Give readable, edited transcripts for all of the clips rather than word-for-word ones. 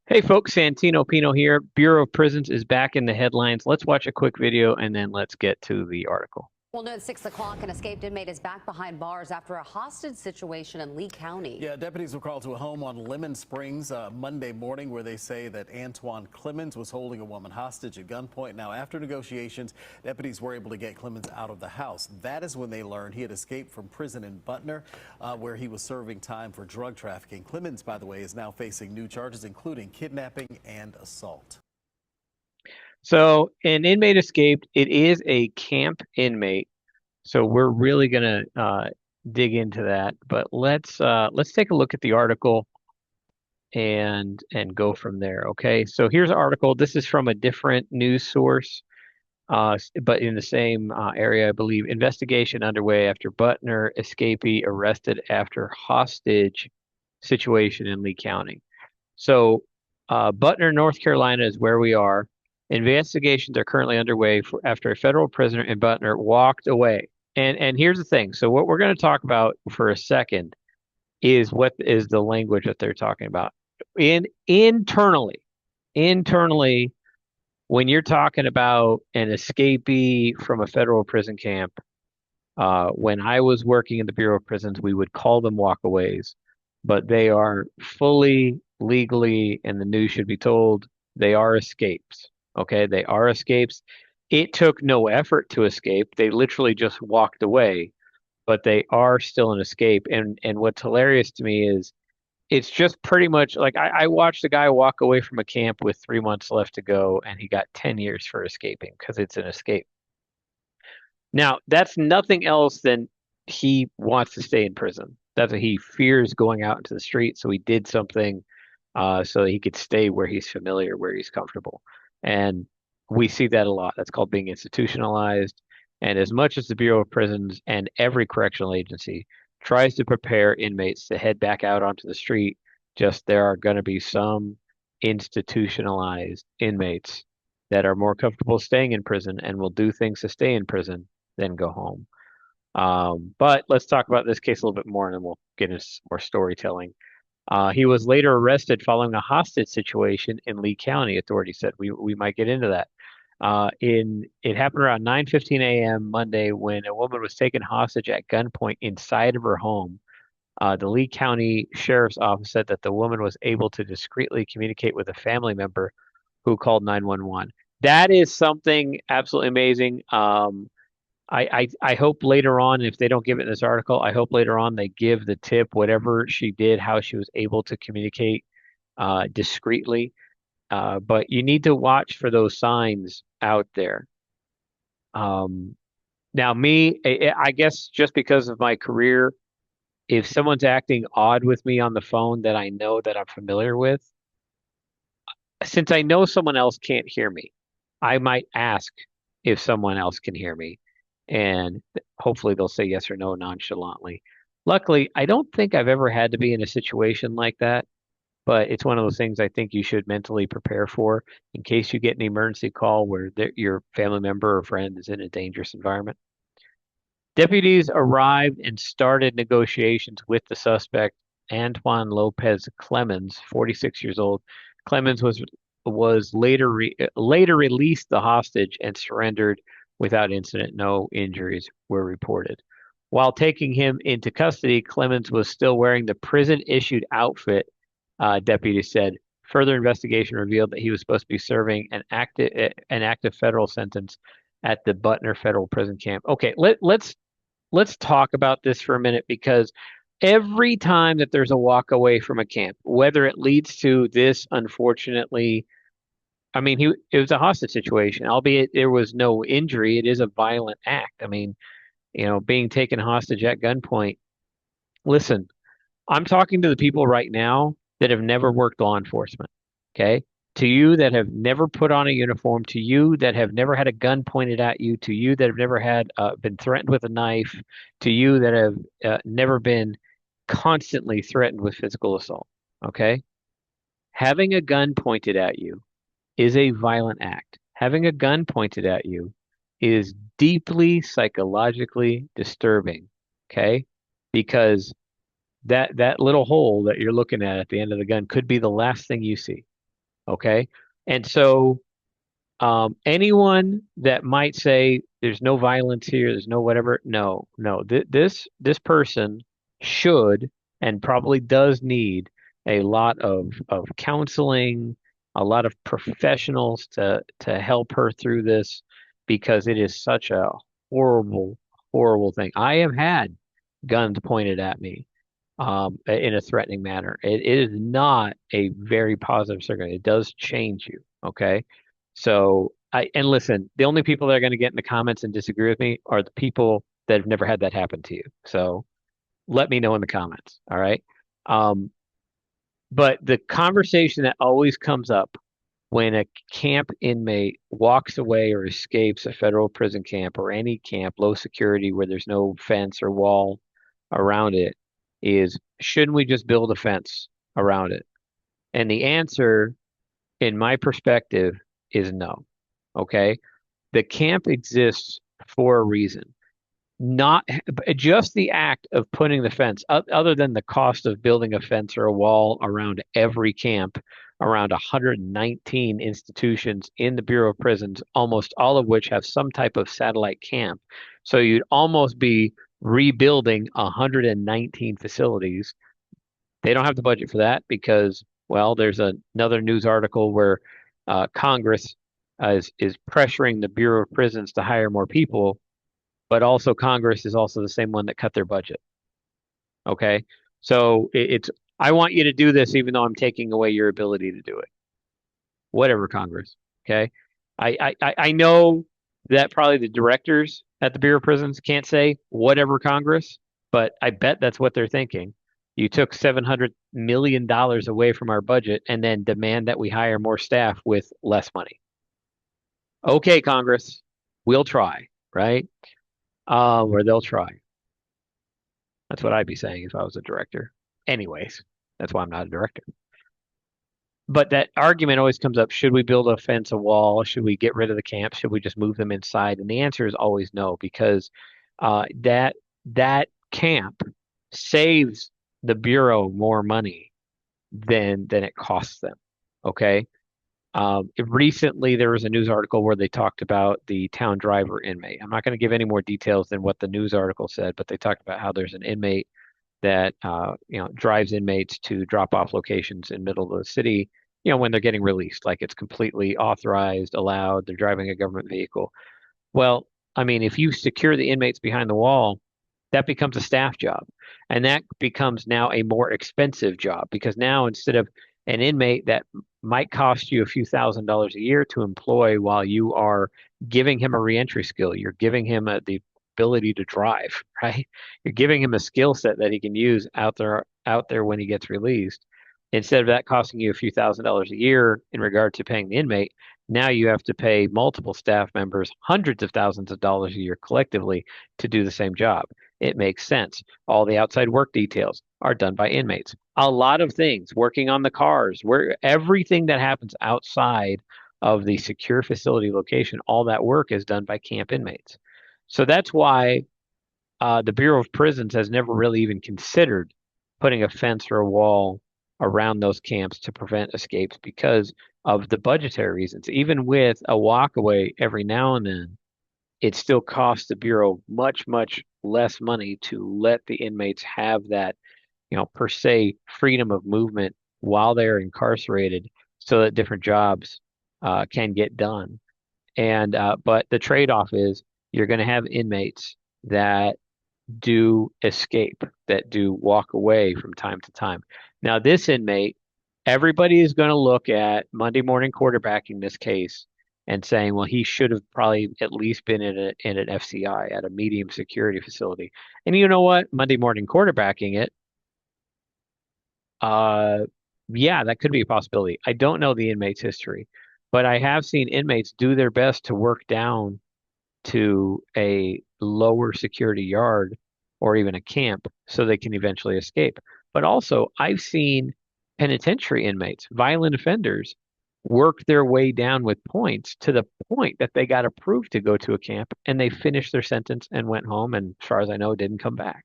Hey folks, Santino Pino here. Bureau of Prisons is back in the headlines. Let's watch a quick video and then let's get to the article. Well, noon at 6 o'clock, an escaped inmate is back behind bars after a hostage situation in Lee County. Yeah, deputies were called to a home on Lemon Springs Monday morning where they say that Antoine Clemens was holding a woman hostage at gunpoint. Now, after negotiations, deputies were able to get Clemens out of the house. That is when they learned he had escaped from prison in Butner, where he was serving time for drug trafficking. Clemens, by the way, is now facing new charges, including kidnapping and assault. So, an inmate escaped. It is a camp inmate. So we're really gonna dig into that. But let's take a look at the article and go from there. Okay. So here's an article. This is from a different news source, but in the same area, I believe. Investigation underway after Butner escapee arrested after hostage situation in Lee County. So, Butner, North Carolina is where we are. Investigations are currently underway after a federal prisoner in Butner walked away. And here's the thing. So, what we're going to talk about for a second is what is the language that they're talking about. Internally, when you're talking about an escapee from a federal prison camp, when I was working in the Bureau of Prisons, we would call them walkaways, but they are fully legally, and the news should be told, they are escapes. Okay, they are escapes. It took no effort to escape. They literally just walked away, but they are still an escape. And what's hilarious to me is it's just pretty much like I watched a guy walk away from a camp with 3 months left to go, and he got 10 years for escaping because it's an escape. Now, that's nothing else than he wants to stay in prison. That's what he fears going out into the street. So he did something so that he could stay where he's familiar, where he's comfortable. And we see that a lot. That's called being institutionalized. And as much as the Bureau of Prisons and every correctional agency tries to prepare inmates to head back out onto the street, just there are going to be some institutionalized inmates that are more comfortable staying in prison and will do things to stay in prison than go home. But let's talk about this case a little bit more, and then we'll get into some more storytelling. He was later arrested following a hostage situation in Lee County. Authorities said we might get into that. In it happened around 9:15 a.m. Monday when a woman was taken hostage at gunpoint inside of her home. The Lee County Sheriff's Office said that the woman was able to discreetly communicate with a family member who called 911. That is something absolutely amazing. I hope later on, if they don't give it in this article, I hope later on they give the tip, whatever she did, how she was able to communicate discreetly. But you need to watch for those signs out there. Um, Now, me, I guess just because of my career, if someone's acting odd with me on the phone that I know that I'm familiar with, since I know someone else can't hear me, I might ask if someone else can hear me, and hopefully they'll say yes or no nonchalantly. Luckily, I don't think I've ever had to be in a situation like that, but it's one of those things I think you should mentally prepare for in case you get an emergency call where your family member or friend is in a dangerous environment. Deputies arrived and started negotiations with the suspect, Antoine Lopez Clemens, 46 years old. Clemens was later released the hostage and surrendered without incident. No injuries were reported. While taking him into custody, Clemens was still wearing the prison-issued outfit, deputies said. Further investigation revealed that he was supposed to be serving an active federal sentence at the Butner Federal Prison Camp. Okay, let's talk about this for a minute because every time that there's a walk away from a camp, whether it leads to this, unfortunately, I mean, it was a hostage situation, albeit there was no injury. It is a violent act. I mean, being taken hostage at gunpoint. Listen, I'm talking to the people right now that have never worked law enforcement. Okay. To you that have never put on a uniform, to you that have never had a gun pointed at you, to you that have never had been threatened with a knife, to you that have never been constantly threatened with physical assault. Okay. Having a gun pointed at you is a violent act. Having a gun pointed at you is deeply psychologically disturbing. Okay. Because that little hole that you're looking at the end of the gun could be the last thing you see. Okay. And so anyone that might say there's no violence here, there's no whatever, no, no. This person should and probably does need a lot of counseling, a lot of professionals to help her through this because it is such a horrible, horrible thing. I have had guns pointed at me in a threatening manner. It is not a very positive circle. It does change you. Okay. So and listen, the only people that are going to get in the comments and disagree with me are the people that have never had that happen to you. So let me know in the comments. All right. Um, but the conversation that always comes up when a camp inmate walks away or escapes a federal prison camp or any camp, low security, where there's no fence or wall around it, is shouldn't we just build a fence around it? And the answer, in my perspective, is no. Okay. The camp exists for a reason. Not just the act of putting the fence, other than the cost of building a fence or a wall around every camp, around 119 institutions in the Bureau of Prisons, almost all of which have some type of satellite camp. So you'd almost be rebuilding 119 facilities. They don't have the budget for that because, well, there's another news article where Congress is pressuring the Bureau of Prisons to hire more people, but also Congress is also the same one that cut their budget. Okay, so it's I want you to do this even though I'm taking away your ability to do it. Whatever, Congress. Okay, I know that probably the directors at the Bureau of Prisons can't say whatever, Congress, but I bet that's what they're thinking. You took $700 million away from our budget and then demand that we hire more staff with less money. Okay, Congress, we'll try, right? Or they'll try. That's what I'd be saying if I was a director. Anyways, that's why I'm not a director. But that argument always comes up. Should we build a fence, a wall? Should we get rid of the camp? Should we just move them inside? And the answer is always no, because that camp saves the Bureau more money than it costs them. Okay. Recently, there was a news article where they talked about the town driver inmate. I'm not going to give any more details than what the news article said, but they talked about how there's an inmate that drives inmates to drop off locations in middle of the city, when they're getting released, like it's completely authorized, allowed, they're driving a government vehicle. Well, I mean, if you secure the inmates behind the wall, that becomes a staff job. And that becomes now a more expensive job because now instead of an inmate that might cost you a few $1,000s a year to employ while you are giving him a reentry skill, you're giving him the ability to drive, right? You're giving him a skill set that he can use out there when he gets released. Instead of that costing you a few $1,000s a year in regard to paying the inmate, now you have to pay multiple staff members hundreds of thousands of dollars a year collectively to do the same job. It makes sense. All the outside work details are done by inmates. A lot of things, working on the cars, where everything that happens outside of the secure facility location, all that work is done by camp inmates. So that's why the Bureau of Prisons has never really even considered putting a fence or a wall around those camps to prevent escapes because of the budgetary reasons. Even with a walkaway every now and then, it still costs the Bureau much, much less money to let the inmates have that, per se, freedom of movement while they're incarcerated so that different jobs can get done. And but the trade-off is you're going to have inmates that do escape, that do walk away from time to time. Now, this inmate, everybody is going to look at Monday morning quarterbacking this case and saying, well, he should have probably at least been in an FCI at a medium security facility. And you know what? Monday morning quarterbacking it, uh, yeah, that could be a possibility. I don't know the inmate's history, but I have seen inmates do their best to work down to a lower security yard or even a camp so they can eventually escape. But also, I've seen penitentiary inmates, violent offenders, work their way down with points to the point that they got approved to go to a camp and they finished their sentence and went home and, as far as I know, didn't come back.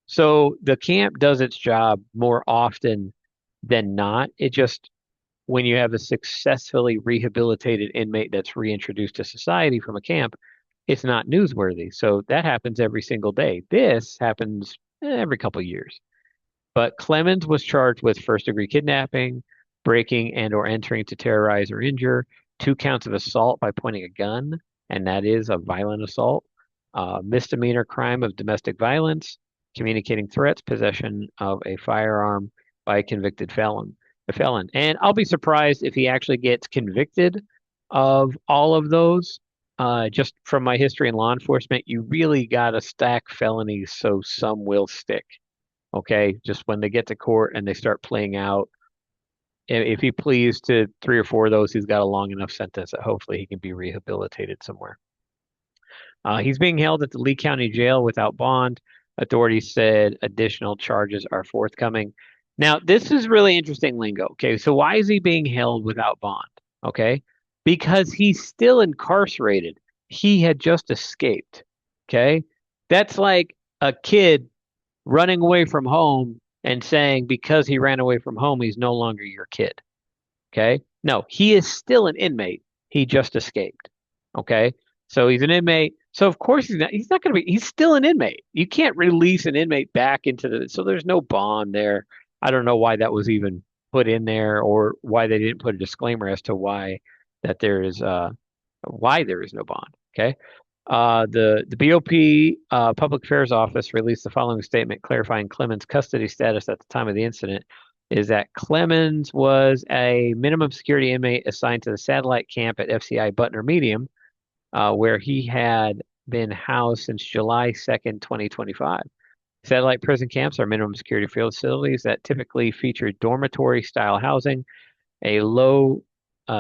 So the camp does its job more often than not. It just when you have a successfully rehabilitated inmate that's reintroduced to society from a camp, it's not newsworthy. So that happens every single day. This happens every couple of years. But Clemens was charged with first-degree kidnapping, breaking and or entering to terrorize or injure, 2 counts of assault by pointing a gun, and that is a violent assault, misdemeanor crime of domestic violence, communicating threats, possession of a firearm by a convicted felon. And I'll be surprised if he actually gets convicted of all of those. Just from my history in law enforcement, you really got to stack felonies so some will stick. Okay, just when they get to court and they start playing out, if he pleads to 3 or 4 of those, he's got a long enough sentence that hopefully he can be rehabilitated somewhere. He's being held at the Lee County Jail without bond. Authorities said additional charges are forthcoming. Now, this is really interesting lingo. Okay, so why is he being held without bond? Okay, because he's still incarcerated. He had just escaped. Okay, that's like a kid running away from home and saying because he ran away from home, he's no longer your kid. Okay. No, he is still an inmate. He just escaped. Okay. So he's an inmate. So of course he's not going to be, he's still an inmate. You can't release an inmate back into so there's no bond there. I don't know why that was even put in there or why they didn't put a disclaimer as to why there is no bond. Okay. The BOP Public Affairs Office released the following statement clarifying Clemens' custody status at the time of the incident. Is that Clemens was a minimum security inmate assigned to the satellite camp at FCI Butner Medium, where he had been housed since July 2nd, 2025. Satellite prison camps are minimum security facilities that typically feature dormitory style housing, a low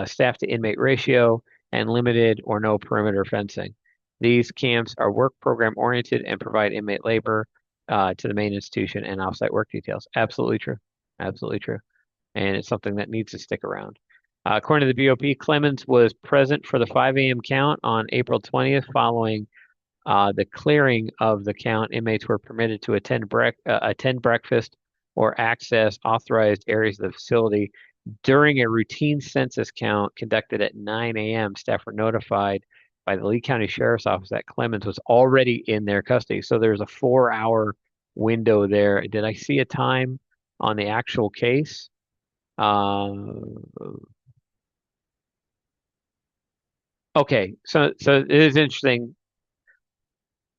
staff to inmate ratio, and limited or no perimeter fencing. These camps are work program oriented and provide inmate labor to the main institution and offsite work details. Absolutely true. Absolutely true. And it's something that needs to stick around. According to the BOP, Clemens was present for the 5 a.m. count on April 20th. Following the clearing of the count, inmates were permitted to attend breakfast or access authorized areas of the facility. During a routine census count conducted at 9 a.m., staff were notified by the Lee County Sheriff's Office that Clemens was already in their custody. So there's a 4-hour window there. Did I see a time on the actual case? Okay, so it is interesting.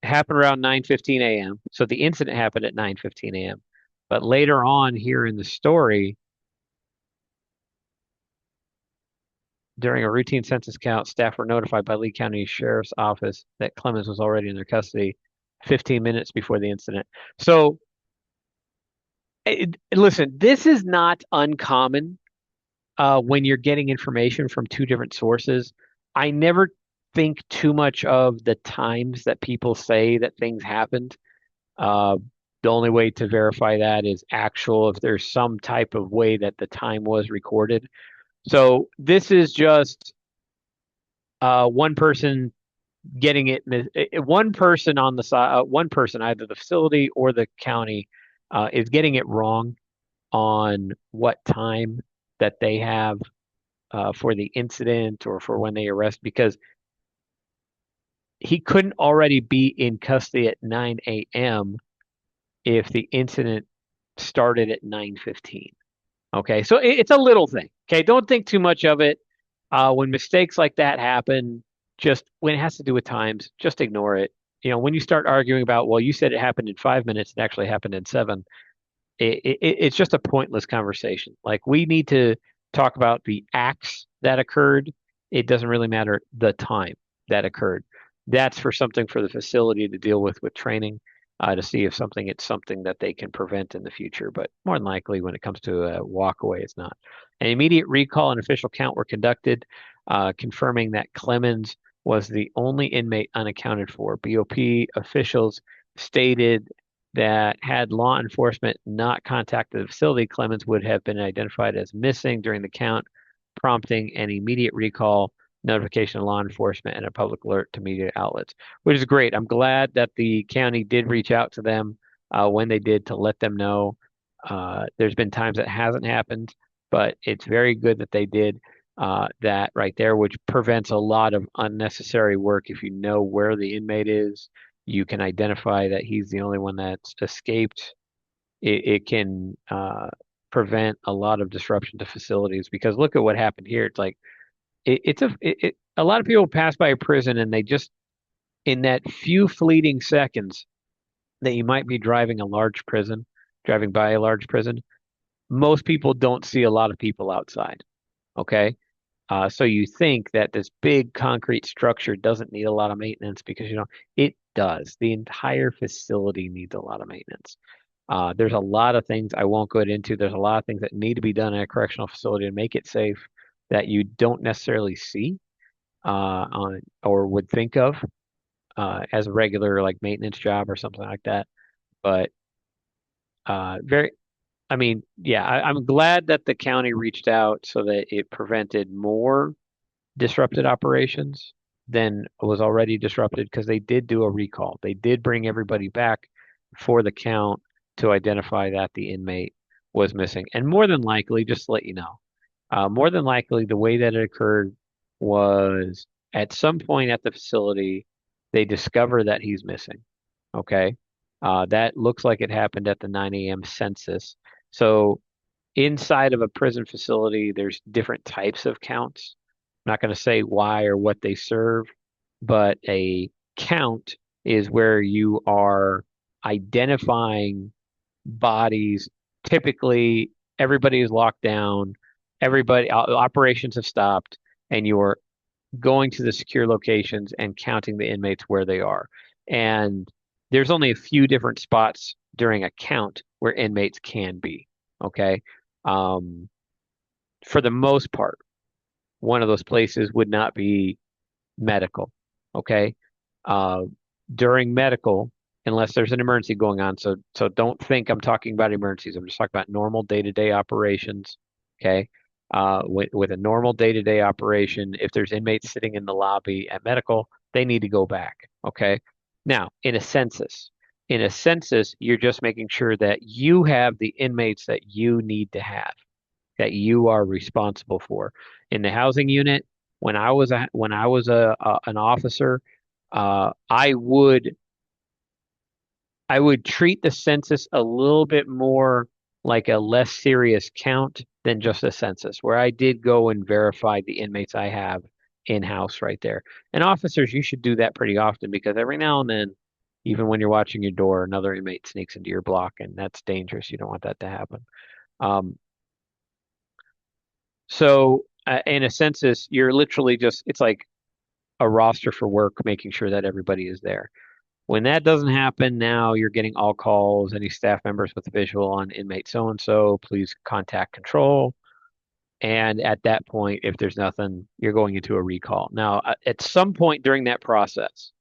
It happened around 9:15 a.m. So the incident happened at 9:15 a.m. But later on here in the story, during a routine census count, staff were notified by Lee County Sheriff's Office that Clemens was already in their custody 15 minutes before the incident. So, listen, this is not uncommon when you're getting information from 2 different sources. I never think too much of the times that people say that things happened. Uh, the only way to verify that is actual, if there's some type of way that the time was recorded. So this is just one person getting it. One person on the side, one person, either the facility or the county, is getting it wrong on what time that they have for the incident or for when they arrest, because he couldn't already be in custody at 9 a.m. if the incident started at 9:15. Okay, so it's a little thing. Okay, don't think too much of it. When mistakes like that happen, just when it has to do with times, just ignore it. When you start arguing about, well, you said it happened in 5 minutes, it actually happened in 7. It's just a pointless conversation. Like, we need to talk about the acts that occurred. It doesn't really matter the time that occurred. That's for something for the facility to deal with training, to see if it's something that they can prevent in the future. But more than likely, when it comes to a walkaway, it's not. An immediate recall and official count were conducted, confirming that Clemens was the only inmate unaccounted for. BOP officials stated that had law enforcement not contacted the facility, Clemens would have been identified as missing during the count, prompting an immediate recall, notification of law enforcement, and a public alert to media outlets, which is great. I'm glad that the county did reach out to them when they did, to let them know. There's been times that hasn't happened. but it's very good that they did that right there, which prevents a lot of unnecessary work. If you know where the inmate is, you can identify that he's the only one that's escaped. It can prevent a lot of disruption to facilities because look at what happened here. It's like a lot of people pass by a prison and they just in that few fleeting seconds that you might be driving by a large prison, most people don't see a lot of people outside. Okay. So you think that this big concrete structure doesn't need a lot of maintenance because, it does. The entire facility needs a lot of maintenance. There's a lot of things I won't go into. There's a lot of things that need to be done in a correctional facility to make it safe that you don't necessarily see on or would think of as a regular like maintenance job or something like that. But very, I mean, yeah, I'm glad that the county reached out so that it prevented more disrupted operations than was already disrupted because they did do a recall. They did bring everybody back for the count to identify that the inmate was missing. And more than likely, just to let you know, more than likely, the way that it occurred was at some point at the facility, they discover that he's missing. Okay. That looks like it happened at the 9 a.m. census. So inside of a prison facility, there's different types of counts. I'm not going to say why or what they serve, but a count is where you are identifying bodies. Typically, everybody is locked down, everybody operations have stopped, and you're going to the secure locations and counting the inmates where they are. And there's only a few different spots during a count where inmates can be. Okay. Um, for the most part, one of those places would not be medical. Okay. Uh, during medical, unless there's an emergency going on. So don't think I'm talking about emergencies. I'm just talking about normal day-to-day operations. Okay. With a normal day-to-day operation, if there's inmates sitting in the lobby at medical, they need to go back. Okay. Now, in a census, you're just making sure that you have the inmates that you need to have, that you are responsible for. In the housing unit, when I was an officer, uh, I would I would treat the census a little bit more like a less serious count than just a census, where I did go and verify the inmates I have in-house right there. And officers, you should do that pretty often because every now and then, even when you're watching your door, another inmate sneaks into your block, and that's dangerous. You don't want that to happen. Um, so in a census, you're literally just, it's like a roster for work, making sure that everybody is there. When that doesn't happen, now you're getting all calls, any staff members with a visual on inmate so and so, please contact control. And at that point, if there's nothing, you're going into a recall. Now, at some point during that process,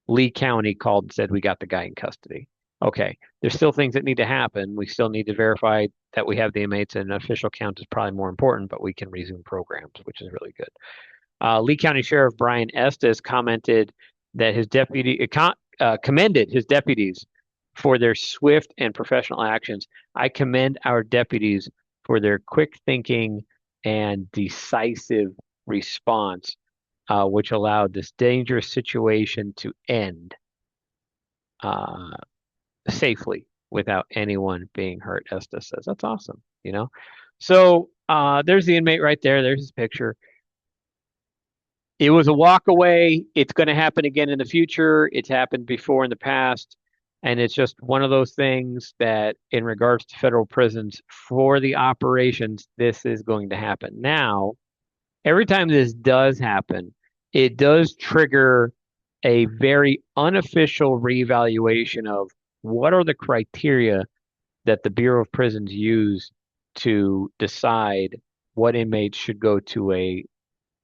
Lee County called and said, we got the guy in custody. Okay, there's still things that need to happen. We still need to verify that we have the inmates, and an official count is probably more important, but we can resume programs, which is really good. Lee County Sheriff Brian Estes commented that commended his deputies for their swift and professional actions. I commend our deputies for their quick thinking and decisive response, which allowed this dangerous situation to end uh, safely without anyone being hurt. Estes says that's awesome. So there's the inmate right there. There's his picture. It was a walk away. It's going to happen again in the future. It's happened before in the past. And it's just one of those things that, in regards to federal prisons, for the operations, this is going to happen. Now, every time this does happen, it does trigger a very unofficial reevaluation of what are the criteria that the Bureau of Prisons use to decide what inmates should go to a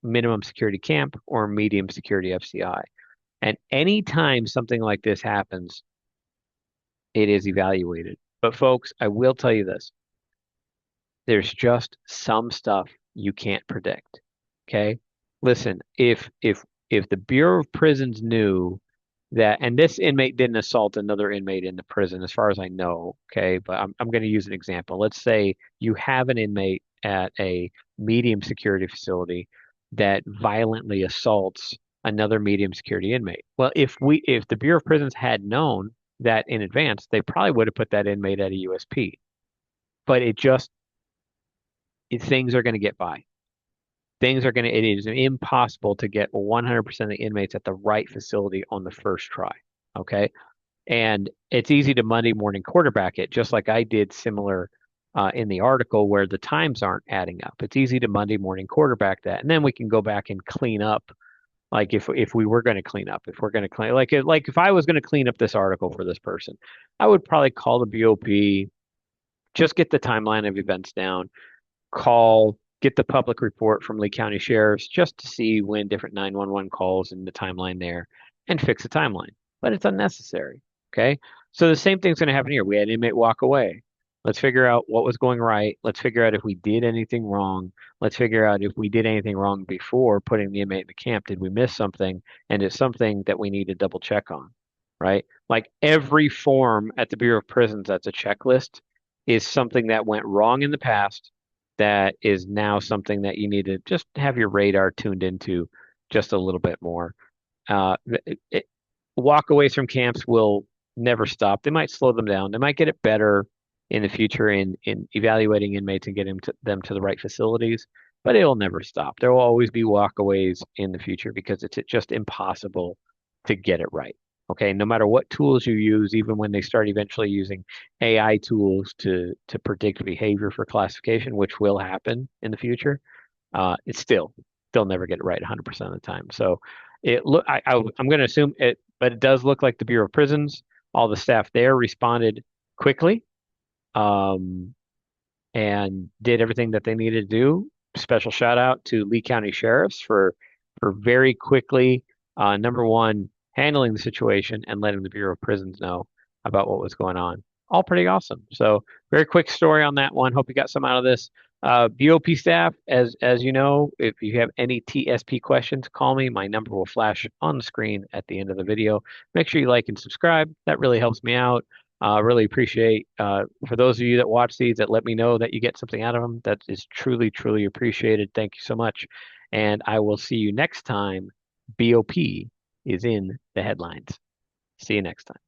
minimum security camp or medium security FCI. And anytime something like this happens, it is evaluated. But folks, I will tell you this. There's just some stuff you can't predict. Okay? Listen, if the Bureau of Prisons knew that, and this inmate didn't assault another inmate in the prison, as far as I know. Okay, but I'm going to use an example. Let's say you have an inmate at a medium security facility that violently assaults another medium security inmate. Well, if the Bureau of Prisons had known that in advance, they probably would have put that inmate at a USP. But things are going to get by. It is impossible to get 100% of the inmates at the right facility on the first try. Okay. And it's easy to Monday morning quarterback it, just like I did similar in the article where the times aren't adding up. It's easy to Monday morning quarterback that. And then we can go back and clean up. Like if we were going to clean up, if we're going to clean, like if I was going to clean up this article for this person, I would probably call the BOP, just get the timeline of events down, get the public report from Lee County Sheriffs just to see when different 911 calls and the timeline there and fix the timeline. But it's unnecessary. Okay. So the same thing's going to happen here. We had an inmate walk away. Let's figure out what was going right. Let's figure out if we did anything wrong. Let's figure out if we did anything wrong before putting the inmate in the camp. Did we miss something? And it's something that we need to double check on, right? Like every form at the Bureau of Prisons that's a checklist is something that went wrong in the past that is now something that you need to just have your radar tuned into just a little bit more. Uh, Walkaways from camps will never stop. They might slow them down. They might get it better in the future in evaluating inmates and getting them to the right facilities, but it'll never stop. There will always be walkaways in the future because it's just impossible to get it right. Okay, no matter what tools you use, even when they start eventually using AI tools to predict behavior for classification, which will happen in the future, it's still they'll never get it right 100% of the time. So I'm going to assume it, but it does look like the Bureau of Prisons, all the staff there responded quickly, um, and did everything that they needed to do. Special shout out to Lee County Sheriffs for very quickly, number one, handling the situation and letting the Bureau of Prisons know about what was going on. All pretty awesome. So very quick story on that one. Hope you got some out of this. BOP staff, as you know, if you have any TSP questions, call me. My number will flash on the screen at the end of the video. Make sure you like and subscribe. That really helps me out. Really appreciate for those of you that watch these that let me know that you get something out of them. That is truly, truly appreciated. Thank you so much. And I will see you next time. BOP is in the headlines. See you next time.